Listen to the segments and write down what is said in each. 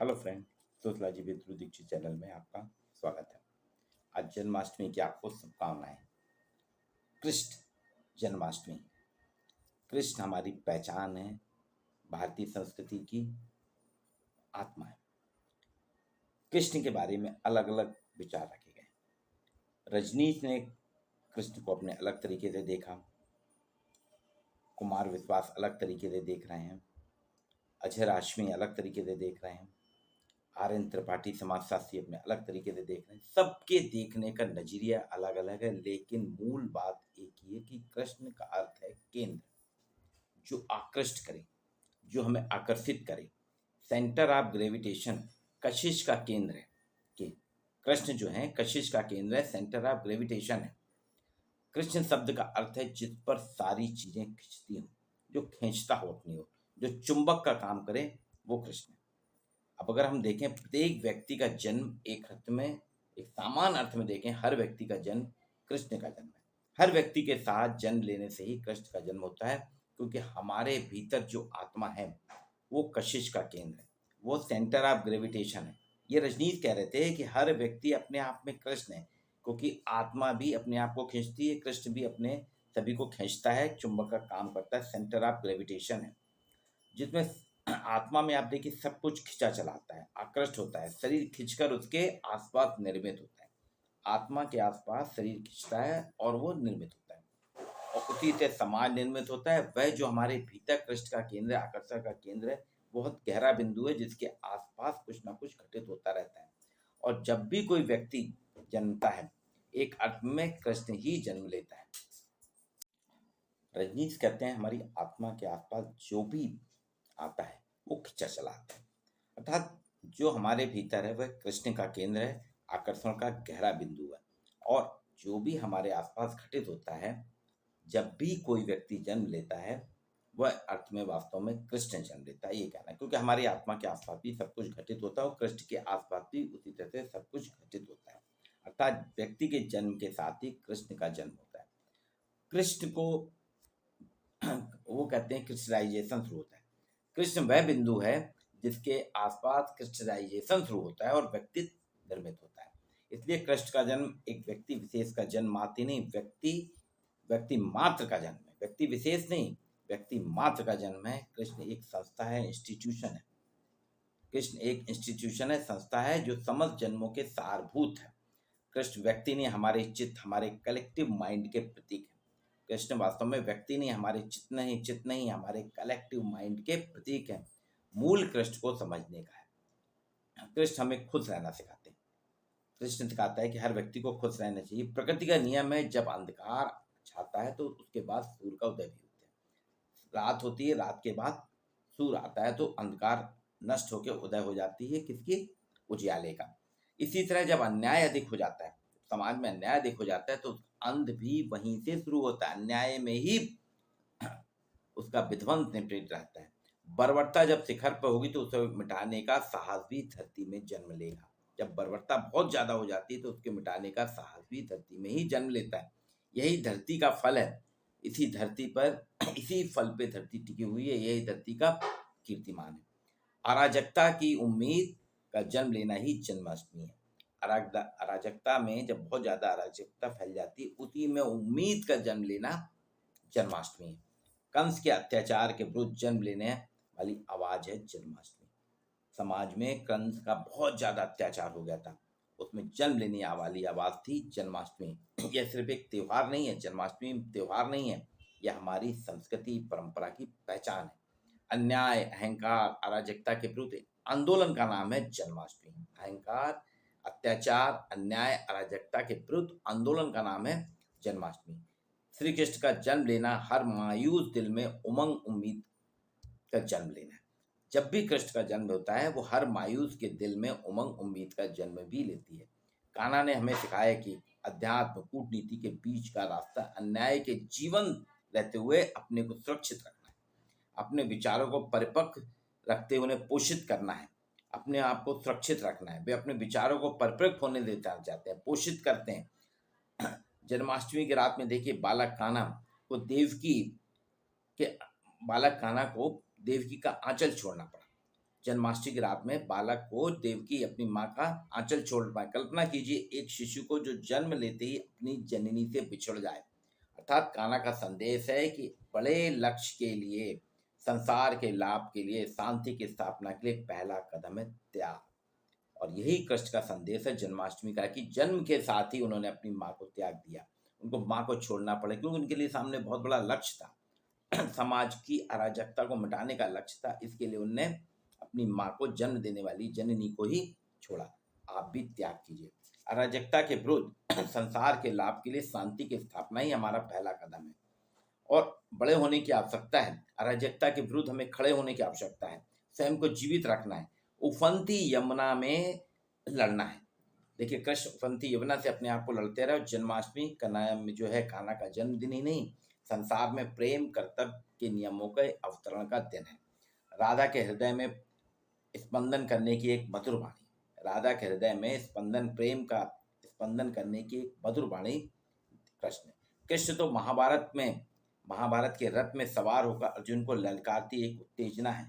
Hello friend, sociology with Dhruv Dikshit channel में आपका स्वागत है। आज जन्माष्टमी की आपको शुभकामनाएं। कृष्ण जन्माष्टमी। कृष्ण हमारी पहचान है, भारतीय संस्कृति की आत्मा है। कृष्ण के बारे में अलग अलग विचार रखे गए। रजनीश ने कृष्ण को अपने अलग तरीके से देखा, कुमार विश्वास अलग तरीके से देख रहे हैं, अजय राशमी अलग तरीके से देख रहे हैं, आर.एन. त्रिपाठी समाजशास्त्री अपने अलग तरीके से देख रहे हैं। सबके देखने का नजरिया अलग अलग है, लेकिन मूल बात एक ही है कि कृष्ण का अर्थ है केंद्र, जो आकृष्ट करे, जो हमें आकर्षित करे। सेंटर ऑफ ग्रेविटेशन, कशिश का केंद्र है कि कृष्ण जो है कशिश का केंद्र है, सेंटर ऑफ ग्रेविटेशन है। कृष्ण शब्द का अर्थ है जिस पर सारी चीजें खिंचती हो, जो खींचता हो अपनी ओर, जो चुंबक का काम करे, वो कृष्ण है। अब अगर हम देखें, प्रत्येक व्यक्ति का जन्म एक अर्थ में, एक सामान्य अर्थ में देखें, हर व्यक्ति का जन्म कृष्ण का जन्म है। हर व्यक्ति के साथ जन्म लेने से ही कृष्ण का जन्म होता है, क्योंकि हमारे भीतर जो आत्मा है वो कशिश का केंद्र है, वो सेंटर ऑफ ग्रेविटेशन है। ये रजनीश कह रहे थे कि हर व्यक्ति अपने आप में कृष्ण है, क्योंकि आत्मा भी अपने आप को खींचती है, कृष्ण भी अपने सभी को खींचता है, चुंबक का काम करता है, सेंटर ऑफ ग्रेविटेशन है। जिसमें आत्मा में आप देखिए सब कुछ खिंचा चलाता है, आकृष्ट होता है, शरीर खिंचकर उसके आसपास निर्मित होता है। आत्मा के आसपास शरीर खिंचता है और वो निर्मित होता है, और उसी से समाज निर्मित होता है। वह जो हमारे भीतर कृष्ण का केंद्र है, आकर्षण का केंद्र है, बहुत गहरा बिंदु है जिसके आसपास कुछ ना कुछ घटित होता रहता है। और जब भी कोई व्यक्ति जन्मता है, एक अर्थ में कृष्ण ही जन्म लेता है। रजनीश कहते हैं हमारी आत्मा के आसपास जो भी आता है वो खिंचा चला आता है, अर्थात जो हमारे भीतर है वह कृष्ण का केंद्र है, आकर्षण का गहरा बिंदु है। और जो भी हमारे आसपास घटित होता है, जब भी कोई व्यक्ति जन्म लेता है, वह अर्थ में वास्तव में कृष्ण जन्म लेता है, ये कहना है। क्योंकि हमारी आत्मा के आसपास भी सब कुछ घटित होता है और कृष्ण के आसपास भी उसी तरह से सब कुछ घटित होता है। अर्थात व्यक्ति के जन्म के साथ ही कृष्ण का जन्म होता है। कृष्ण को वो कहते हैं क्रिस्टलाइजेशन शुरू होता है। कृष्ण वह बिंदु है जिसके आसपास क्रिस्टलाइजेशन शुरू होता है और व्यक्तित्व निर्मित होता है। इसलिए कृष्ण का जन्म एक व्यक्ति विशेष का जन्म मात्र नहीं, व्यक्ति मात्र का जन्म है। व्यक्ति विशेष नहीं, व्यक्ति मात्र का जन्म है। कृष्ण एक संस्था है, इंस्टीट्यूशन है। कृष्ण एक इंस्टीट्यूशन है, संस्था है, जो समस्त जन्मों के सारभूत है। कृष्ण व्यक्ति नहीं, हमारे चित्त, हमारे कलेक्टिव माइंड के प्रतीक है। कृष्ण वास्तव में व्यक्ति नहीं, हमारे चित्त नहीं, हमारे कलेक्टिव माइंड के प्रतीक है। मूल कृष्ण को समझने का है। कृष्ण हमें खुश रहना सिखाते हैं। कृष्ण सिखाता है कि हर व्यक्ति को खुश रहना चाहिए। प्रकृति का नियम है, जब अंधकार छाता है तो उसके बाद सूर्य का उदय भी होता है। रात होती है, रात के बाद सूर्य आता है, तो अंधकार नष्ट होकर उदय हो जाती है किसकी? उजियाले का। इसी तरह जब अन्याय अधिक हो जाता है, समाज में अन्याय अधिक हो जाता है, तो अंध भी वहीं से शुरू होता है। अन्याय में ही उसका विध्वंस निपट रहता है। बर्बरता जब शिखर पर होगी तो उसे मिटाने का साहस भी धरती में जन्म लेगा। जब बर्बरता बहुत ज्यादा हो जाती है तो उसके मिटाने का साहस भी धरती में ही जन्म लेता है। यही धरती का फल है। इसी धरती पर, इसी फल पे धरती टिकी हुई है, यही धरती का कीर्तिमान है। अराजकता की उम्मीद का जन्म लेना ही जन्माष्टमी है। अराजकता में जब बहुत ज्यादा अराजकता फैल जाती है, उसी में उम्मीद का जन्म लेना जन्माष्टमी है। कंस के अत्याचार के विरुद्ध जन्म लेने वाली आवाज है जन्माष्टमी। समाज में कंस का बहुत ज्यादा अत्याचार हो गया था, उसमें जन्म लेने वाली आवाज थी जन्माष्टमी। यह सिर्फ एक त्योहार नहीं है, जन्माष्टमी त्योहार नहीं है, यह हमारी संस्कृति परंपरा की पहचान है। अन्याय, अहंकार, अराजकता के विरुद्ध आंदोलन का नाम है जन्माष्टमी। अहंकार, अत्याचार, अन्याय, अराजकता के विरुद्ध आंदोलन का नाम है जन्माष्टमी। श्री कृष्ण का जन्म लेना हर मायूस दिल में उमंग उम्मीद का जन्म लेना है। जब भी कृष्ण का जन्म होता है, वो हर मायूस के दिल में उमंग उम्मीद का जन्म भी लेती है। कान्हा ने हमें सिखाया कि अध्यात्म कूटनीति के बीच का रास्ता अन्याय के जीवन रहते हुए अपने को सुरक्षित रखना है, अपने विचारों को परिपक्व रखते हुए उन्हें पोषित करना है, अपने आप को सुरक्षित रखना है। वे अपने विचारों को परिपक्व होने देना चाहते हैं, पोषित करते हैं। जन्माष्टमी की रात में देखिए, बालक कान्हा को देवकी का आंचल छोड़ना पड़ा। जन्माष्टमी की रात में बालक को देवकी अपनी माँ का आंचल छोड़ पाए। कल्पना कीजिए एक शिशु को जो जन्म लेते ही अपनी जननी से बिछड़ जाए। अर्थात कान्हा का संदेश है कि बड़े लक्ष्य के लिए, संसार के लाभ के लिए, शांति की स्थापना के लिए पहला कदम है त्याग। और यही कृष्ण का संदेश है जन्माष्टमी का, कि जन्म के साथ ही उन्होंने अपनी माँ को त्याग दिया। उनको माँ को छोड़ना पड़ा क्योंकि उनके लिए सामने बहुत बड़ा लक्ष्य था। समाज की अराजकता को मिटाने का लक्ष्य था। इसके लिए उनने अपनी माँ को जन्म देने वाली जननी को ही छोड़ा। आप भी त्याग कीजिए। अराजकता के विरुद्ध, संसार के लाभ के लिए, शांति की स्थापना ही हमारा पहला कदम है। और बड़े होने की आवश्यकता है। अराजकता के विरुद्ध हमें खड़े होने की आवश्यकता है। स्वयं को जीवित रखना है। उफनती यमुना में लड़ना है। देखिए कृष्ण उफनती यमुना से अपने आप को लड़ते रहे। और जन्माष्टमी का नाम जो है कान्हा का जन्मदिन ही नहीं, संसार में प्रेम कर्तव्य के नियमों के अवतरण का दिन है। राधा के हृदय में स्पंदन करने की एक मधुर वाणी, राधा के हृदय में स्पंदन, प्रेम का स्पंदन करने की एक मधुर वाणी कृष्ण। कृष्ण तो महाभारत के रथ में सवार होकर अर्जुन को ललकारती एक उत्तेजना है।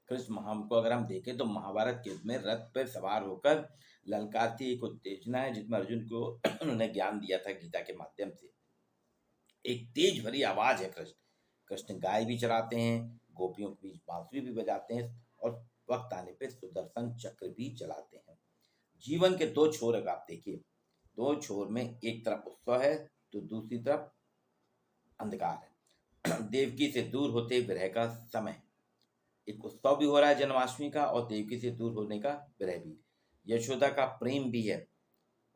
कृष्ण को अगर हम देखें तो महाभारत के युद्ध में रथ पर सवार होकर ललकारती एक उत्तेजना है, जिसमें अर्जुन को उन्होंने ज्ञान दिया था गीता के माध्यम से। एक तेज भरी आवाज है कृष्ण। कृष्ण गाय भी चराते हैं, गोपियों के बीच बांसुरी भी बजाते हैं, और वक्त आने पे सुदर्शन चक्र भी चलाते हैं। जीवन के दो छोर अगर आप देखिए, दो छोर में एक तरफ उत्सव है तो दूसरी तरफ अंधकार है। देवकी से दूर होते विरह का समय। एक उत्सव भी हो रहा है जन्माष्टमी का, और देवकी से दूर होने का विरह भी। यशोदा का प्रेम भी है,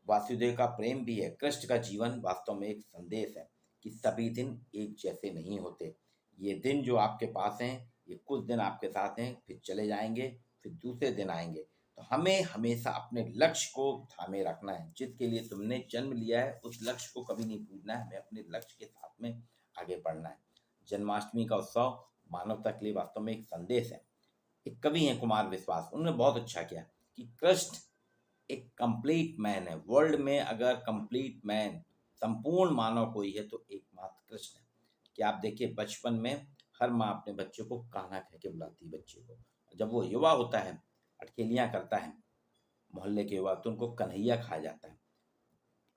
वासुदेव का प्रेम भी है। कृष्ण का जीवन वास्तव में एक संदेश है कि सभी दिन एक जैसे नहीं होते। ये दिन जो आपके पास हैं, ये कुछ दिन आपके साथ हैं, फिर चले जाएंगे, फिर दूसरे दिन आएंगे। तो हमें हमेशा अपने लक्ष्य को थामे रखना है। जिसके लिए तुमने जन्म लिया है उस लक्ष्य को कभी नहीं भूलना है। हमें अपने लक्ष्य के साथ में आगे बढ़ना है। जन्माष्टमी का उत्सव मानवता के लिए वास्तव में एक संदेश है। एक कवि हैं कुमार विश्वास, उन्होंने बहुत अच्छा किया कि कृष्ण एक कंप्लीट मैन है। वर्ल्ड में अगर कंप्लीट मैन, संपूर्ण मानव कोई है तो एकमात्र कृष्ण है। कि आप देखिए बचपन में हर माँ अपने बच्चे को कान्हा कह के बुलाती है बच्चे को। जब वो युवा होता है, अटखेलियां करता है मोहल्ले के युवा, तो उनको कन्हैया कहा जाता है।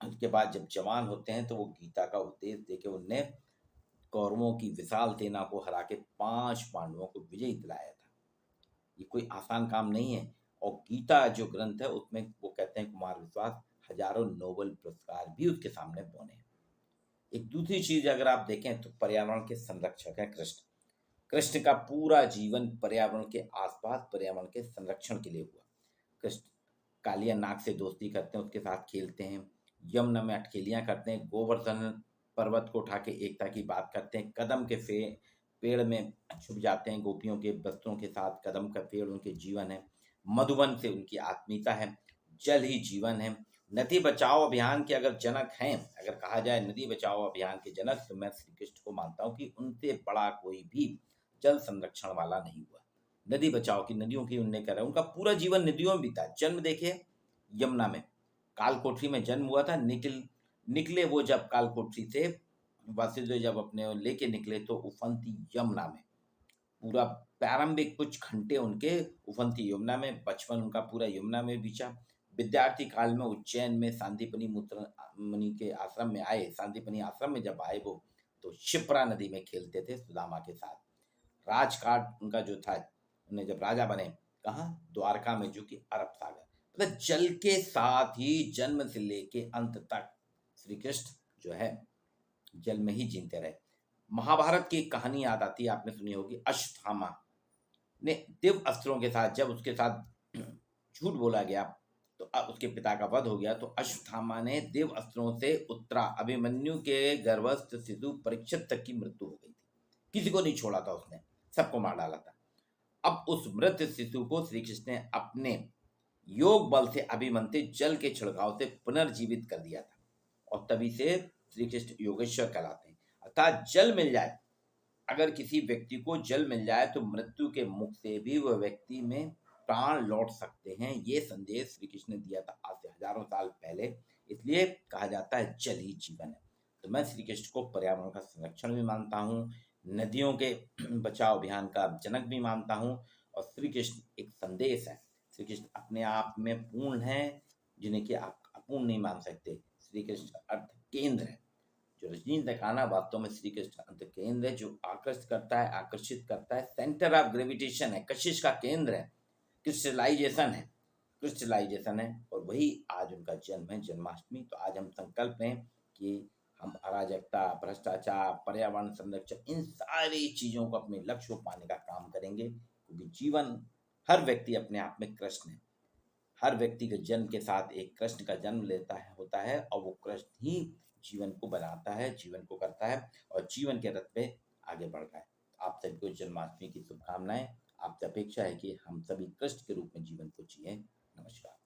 उसके बाद जब जवान होते हैं तो वो गीता का उपदेश देके उनने कौरवों की विशाल सेना को हरा के 5 पांडवों को विजयी दिलाया था। ये कोई आसान काम नहीं है। और गीता जो ग्रंथ है उसमें वो कहते हैं कुमार विश्वास, हजारों नोबेल पुरस्कार भी उसके सामने बने। एक दूसरी चीज अगर आप देखें तो पर्यावरण के संरक्षक है कृष्ण। कृष्ण का पूरा जीवन पर्यावरण के आसपास, पर्यावरण के संरक्षण के लिए हुआ। कृष्ण कालिया नाग से दोस्ती करते हैं, उसके साथ खेलते हैं, यमुना में अटखेलियां करते हैं, गोवर्धन पर्वत को उठा के एकता की बात करते हैं, कदम के पेड़ में छुप जाते हैं गोपियों के वस्त्रों के साथ। कदम का पेड़ उनके जीवन है, मधुबन से उनकी आत्मीयता है, जल ही जीवन है। नदी बचाओ अभियान के अगर जनक हैं, अगर कहा जाए नदी बचाओ अभियान के जनक, तो मैं श्री कृष्ण को मानता हूँ कि उनसे बड़ा कोई भी जल संरक्षण वाला नहीं हुआ। नदी बचाओ की, नदियों की उन्होंने करा, उनका पूरा जीवन नदियों में बीता। जन्म देखिए यमुना में, कालकोठरी में जन्म हुआ था। निकले वो जब कालकोठरी से, वासुदेव जब अपने लेके निकले तो उफनती यमुना में पूरा प्रारंभिक कुछ घंटे उनके उफनती यमुना में, बचपन उनका पूरा यमुना में बीचा। विद्यार्थी काल में उज्जैन में सांदीपनि मुनि के आश्रम में आए। सांदीपनि आश्रम में जब आए वो, तो शिप्रा नदी में खेलते थे सुदामा के साथ। राजकाट उनका जो था, उन्हें जब राजा बने कहाँ, द्वारका में, जो कि अरब सागर। मतलब जल के साथ ही जन्म से लेके अंत तक श्री कृष्ण जो है जल में ही जीते रहे। महाभारत की एक कहानी याद आती है, आपने सुनी होगी। अश्वत्थामा ने दिव्य अस्त्रों के साथ, जब उसके साथ झूठ बोला गया तो उसके पिता का वध हो गया, तो अश्वत्थामा ने दिव्य अस्त्रों से उत्तरा अभिमन्यु के गर्भस्थ शिशु परीक्षित तक की मृत्यु हो गई थी। किसी को नहीं छोड़ा था उसने, सबको मार डाला था। अब उस मृत शिशु को श्री कृष्ण ने अपने योग बल से अभिमंत्रित जल के छिड़काव से पुनर्जीवित कर दिया था। और तभी से श्री कृष्ण योगेश्वर कहलाते हैं। अर्थात जल मिल जाए, अगर किसी व्यक्ति को जल मिल जाए तो मृत्यु के मुख से भी वह व्यक्ति में प्राण लौट सकते हैं। ये संदेश श्री कृष्ण ने दिया था आज से हजारों साल पहले। इसलिए कहा जाता है जल ही जीवन है। तो मैं श्री कृष्ण को पर्यावरण का संरक्षण भी मानता हूँ, नदियों के बचाव अभियान का जनक भी मानता हूँ, और श्री कृष्ण एक संदेश है। श्री कृष्ण अपने आप में पूर्ण है, जिन्हें कि आप अपूर्ण नहीं मान सकते। श्री कृष्ण का अर्थ केंद्र है। जो रजनीश ने कहा ना, वास्तव में श्री कृष्ण अर्थ केंद्र है, जो आकर्षित करता है, आकर्षित करता है, सेंटर ऑफ ग्रेविटेशन है, कशिश का केंद्र है, क्रिस्टलाइजेशन है, क्रिस्टलाइजेशन है। और वही आज उनका जन्म है, जन्माष्टमी। तो आज हम संकल्प लें कि हम अराजकता, भ्रष्टाचार, पर्यावरण संरक्षण, इन सारी चीजों को अपने लक्ष्य को पाने का काम करेंगे, क्योंकि जीवन, हर व्यक्ति अपने आप में कृष्ण है। हर व्यक्ति के जन्म के साथ एक कृष्ण का जन्म लेता है, होता है, और वो कृष्ण ही जीवन को बनाता है, जीवन को करता है और जीवन के रथ पे आगे बढ़ता है। आप सभी को जन्माष्टमी की शुभकामनाएं। आपसे अपेक्षा है कि हम सभी कृष्ण के रूप में जीवन को जिए। नमस्कार।